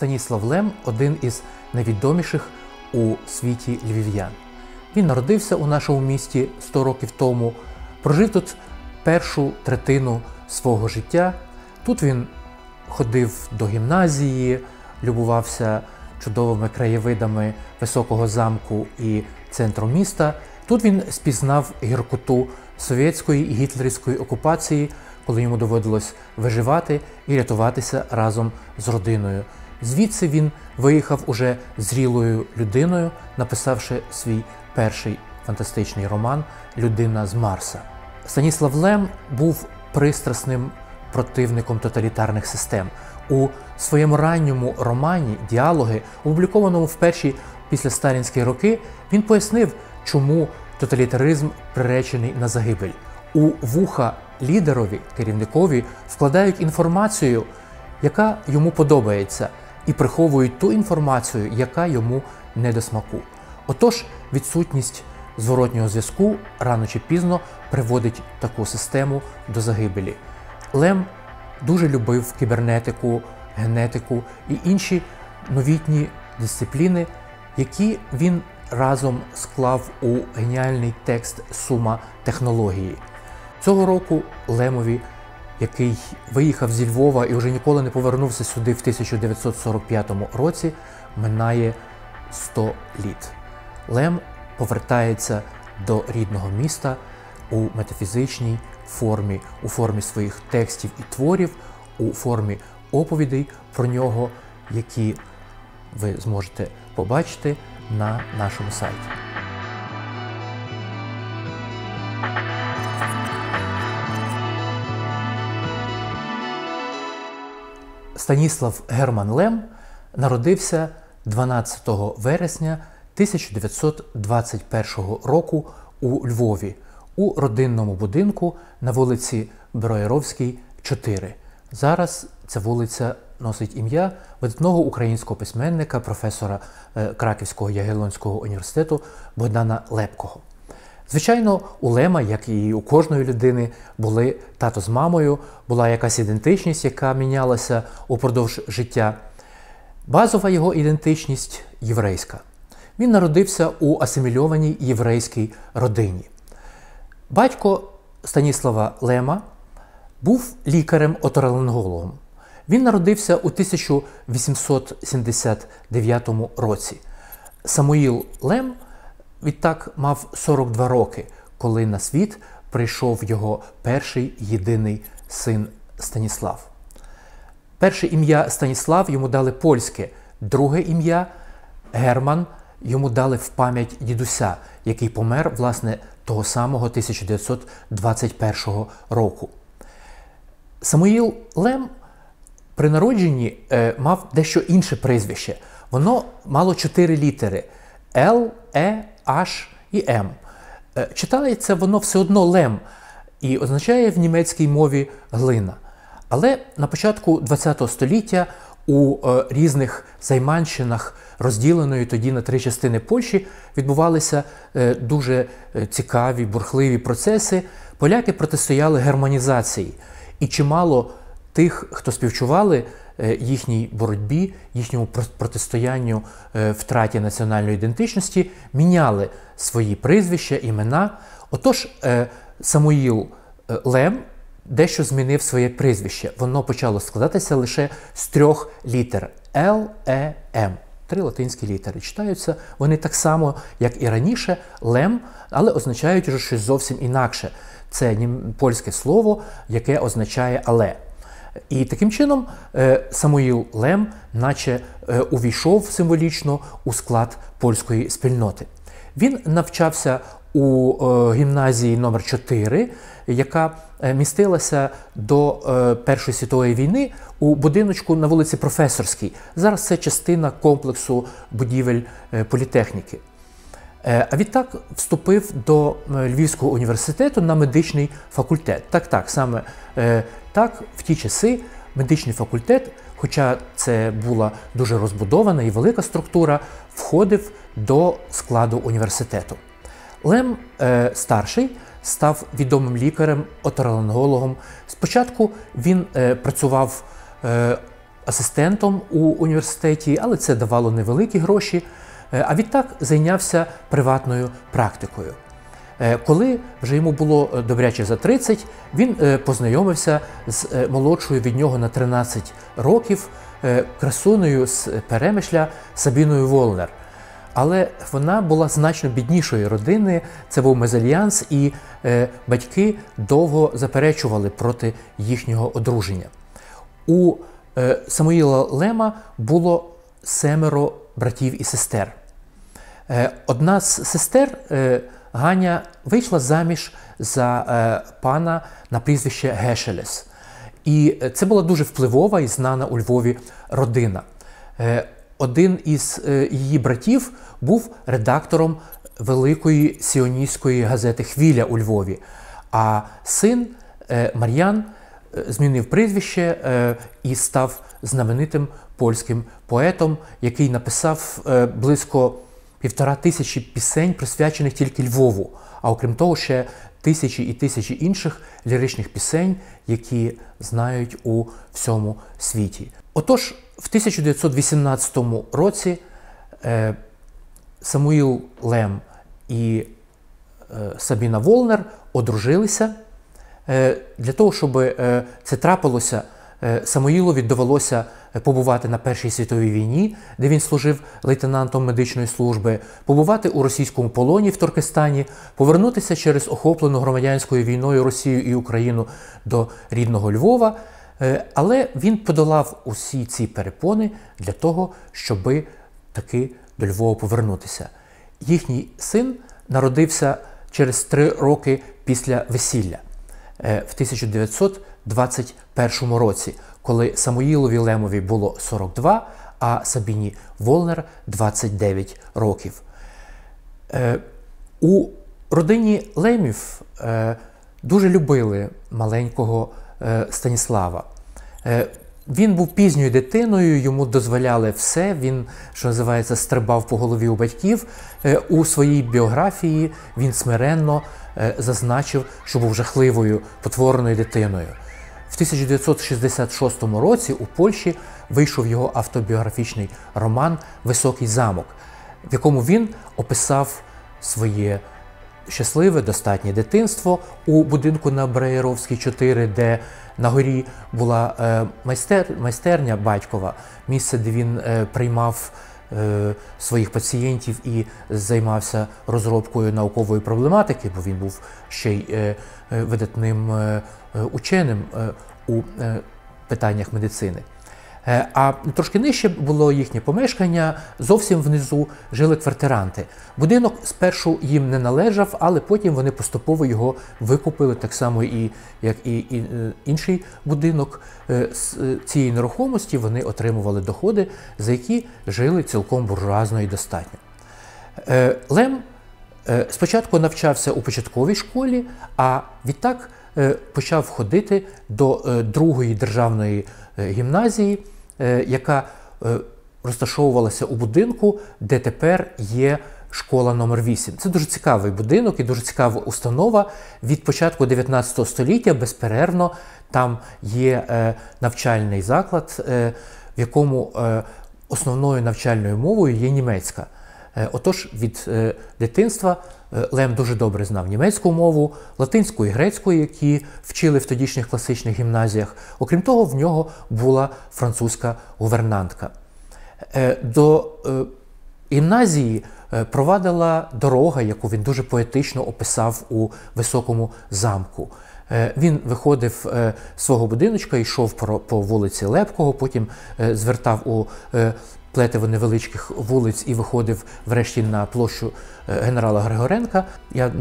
Станіслав Лем – один із найвідоміших у світі львів'ян. Він народився у нашому місті 100 років тому, прожив тут першу третину свого життя. Тут він ходив до гімназії, любувався чудовими краєвидами Високого замку і центру міста. Тут він спізнав гіркоту совєтської і гітлерівської окупації, коли йому доводилось виживати і рятуватися разом з родиною. Звідси він виїхав уже зрілою людиною, написавши свій перший фантастичний роман «Людина з Марса». Станіслав Лем був пристрасним противником тоталітарних систем. У своєму ранньому романі «Діалоги», опублікованому в перші післясталінські роки, він пояснив, чому тоталітаризм приречений на загибель. У вуха лідерові, керівникові вкладають інформацію, яка йому подобається, і приховують ту інформацію, яка йому не до смаку. Отож, відсутність зворотнього зв'язку рано чи пізно приводить таку систему до загибелі. Лем дуже любив кібернетику, генетику і інші новітні дисципліни, які він разом склав у геніальний текст «Сума технології». Цього року Лемові, який виїхав зі Львова і вже ніколи не повернувся сюди в 1945 році, минає 100 літ. Лем повертається до рідного міста у метафізичній формі, у формі своїх текстів і творів, у формі оповідей про нього, які ви зможете побачити на нашому сайті. Станіслав Герман Лем народився 12 вересня 1921 року у Львові, у родинному будинку на вулиці Броєровській, 4. Зараз ця вулиця носить ім'я видатного українського письменника, професора Краківського Ягеллонського університету Богдана Лепкого. Звичайно, у Лема, як і у кожної людини, були тато з мамою, була якась ідентичність, яка мінялася упродовж життя. Базова його ідентичність – єврейська. Він народився у асимільованій єврейській родині. Батько Станіслава Лема був лікарем-оторинолингологом. Він народився у 1879 році. Самуїл Лем відтак мав 42 роки, коли на світ прийшов його перший єдиний син Станіслав. Перше ім'я Станіслав йому дали польське, друге ім'я Герман йому дали в пам'ять дідуся, який помер, власне, того самого 1921 року. Самуїл Лем при народженні мав дещо інше прізвище. Воно мало 4 літери – Л, Е, H і М. Читається воно все одно Лем і означає в німецькій мові глина. Але на початку ХХ століття у різних займанщинах, розділеної тоді на 3 частини Польщі, відбувалися дуже цікаві, бурхливі процеси. Поляки протистояли германізації. І чимало тих, хто співчували їхній боротьбі, їхньому протистоянню втраті національної ідентичності, міняли свої прізвища, імена. Отож, Самуїл Лем дещо змінив своє прізвище. Воно почало складатися лише з 3 літер – Л, Е, М. 3 латинські літери. Читаються вони так само, як і раніше, Лем, але означають уже щось зовсім інакше. Це польське слово, яке означає «але». І таким чином Самуїл Лем наче увійшов символічно у склад польської спільноти. Він навчався у гімназії номер 4, яка містилася до Першої світової війни у будиночку на вулиці Професорській. Зараз це частина комплексу будівель політехніки. А відтак вступив до Львівського університету на медичний факультет. Саме так, в ті часи медичний факультет, хоча це була дуже розбудована і велика структура, входив до складу університету. Лем старший став відомим лікарем, оторинолингологом. Спочатку він працював асистентом у університеті, але це давало невеликі гроші, а відтак зайнявся приватною практикою. Коли вже йому було добряче за 30, він познайомився з молодшою від нього на 13 років красунею з Перемишля Сабіною Волнер. Але вона була значно біднішої родини, це був мезальянс, і батьки довго заперечували проти їхнього одруження. У Самуїла Лема було 7 братів і сестер. Одна з сестер, Ганя, вийшла заміж за пана на прізвище Гешелес. І це була дуже впливова і знана у Львові родина. Один із її братів був редактором великої сіоністської газети «Хвіля» у Львові, а син Мар'ян змінив прізвище і став знаменитим польським поетом, який написав близько 1500 пісень, присвячених тільки Львову, а окрім того ще тисячі і тисячі інших ліричних пісень, які знають у всьому світі. Отож, в 1918 році Самуїл Лем і Сабіна Волнер одружилися. Для того, щоб це трапилося, Самуїлові довелося побувати на Першій світовій війні, де він служив лейтенантом медичної служби, побувати у російському полоні в Туркестані, повернутися через охоплену громадянською війною Росію і Україну до рідного Львова. Але він подолав усі ці перепони для того, щоб таки до Львова повернутися. Їхній син народився через 3 роки після весілля в 1921 році, коли Самуїлові Лемові було 42, а Сабіні Волнер 29 років. У родині Лемів дуже любили маленького Станіслава. Він був пізньою дитиною, йому дозволяли все, він, що називається, стрибав по голові у батьків. У своїй біографії він смиренно зазначив, що був жахливою, потвореною дитиною. В 1966 році у Польщі вийшов його автобіографічний роман «Високий замок», в якому він описав своє щасливе, достатнє дитинство у будинку на Браєровській, 4, де на горі була майстерня батькова, місце, де він приймав своїх пацієнтів і займався розробкою наукової проблематики, бо він був ще й видатним ученим у питаннях медицини. А трошки нижче було їхнє помешкання, зовсім внизу жили квартиранти. Будинок спершу їм не належав, але потім вони поступово його викупили, так само, як і інший будинок. З цієї нерухомості вони отримували доходи, за які жили цілком буржуазно і достатньо. Лем спочатку навчався у початковій школі, а відтак почав ходити до другої державної гімназії, яка розташовувалася у будинку, де тепер є школа номер 8. Це дуже цікавий будинок і дуже цікава установа. Від початку 19 століття безперервно там є навчальний заклад, в якому основною навчальною мовою є німецька. Отож, від дитинства Лем дуже добре знав німецьку мову, латинську і грецьку, які вчили в тодішніх класичних гімназіях. Окрім того, в нього була французька гувернантка. До гімназії провадила дорога, яку він дуже поетично описав у «Високому замку». Він виходив з свого будиночка, йшов по вулиці Лепкого, потім звертав у плетиво невеличких вулиць і виходив врешті на площу генерала Григоренка. Я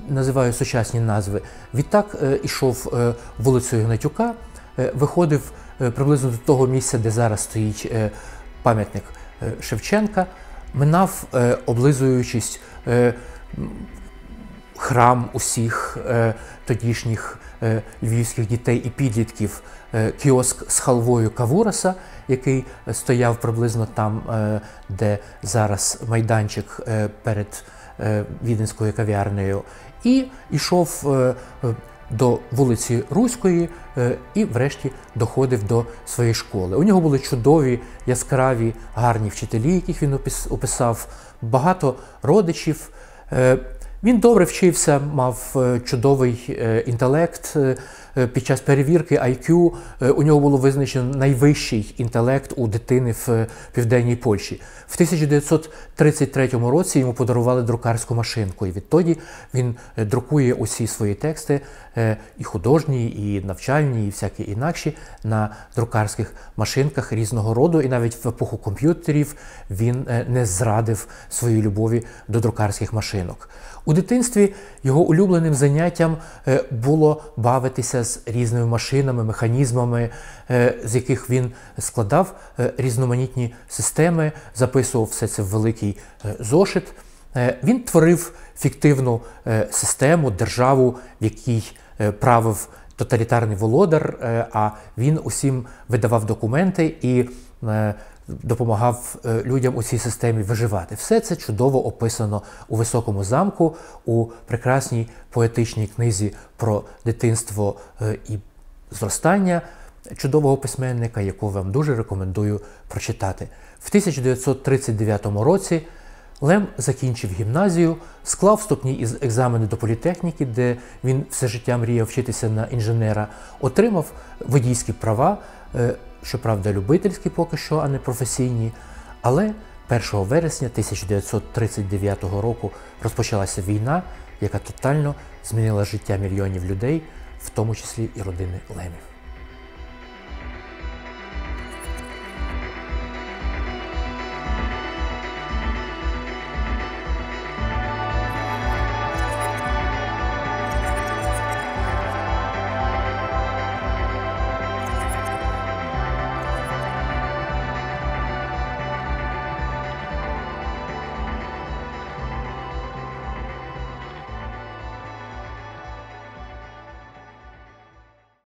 називаю сучасні назви. Відтак ішов вулицею Гнатюка, виходив приблизно до того місця, де зараз стоїть пам'ятник Шевченка, минав, облизуючись, храм усіх тодішніх львівських дітей і підлітків, кіоск з халвою Кавураса, який стояв приблизно там, де зараз майданчик перед віденською кав'ярнею, і йшов до вулиці Руської і врешті доходив до своєї школи. У нього були чудові, яскраві, гарні вчителі, яких він описав, багато родичів. Він добре вчився, мав чудовий інтелект. Під час перевірки IQ у нього було визначено найвищий інтелект у дитини в Південній Польщі. В 1933 році йому подарували друкарську машинку, і відтоді він друкує усі свої тексти, і художні, і навчальні, і всякі інакші, на друкарських машинках різного роду. І навіть в епоху комп'ютерів він не зрадив своєї любові до друкарських машинок. У дитинстві його улюбленим заняттям було бавитися з різними машинами, механізмами, з яких він складав різноманітні системи, записував все це в великий зошит. Він творив фіктивну систему, державу, в якій правив тоталітарний володар, а він усім видавав документи і допомагав людям у цій системі виживати. Все це чудово описано у «Високому замку», у прекрасній поетичній книзі про дитинство і зростання чудового письменника, яку вам дуже рекомендую прочитати. В 1939 році Лем закінчив гімназію, склав вступні екзамени до політехніки, де він все життя мріяв вчитися на інженера, отримав водійські права, щоправда, любительські поки що, а не професійні. Але 1 вересня 1939 року розпочалася війна, яка тотально змінила життя мільйонів людей, в тому числі і родини Лемів.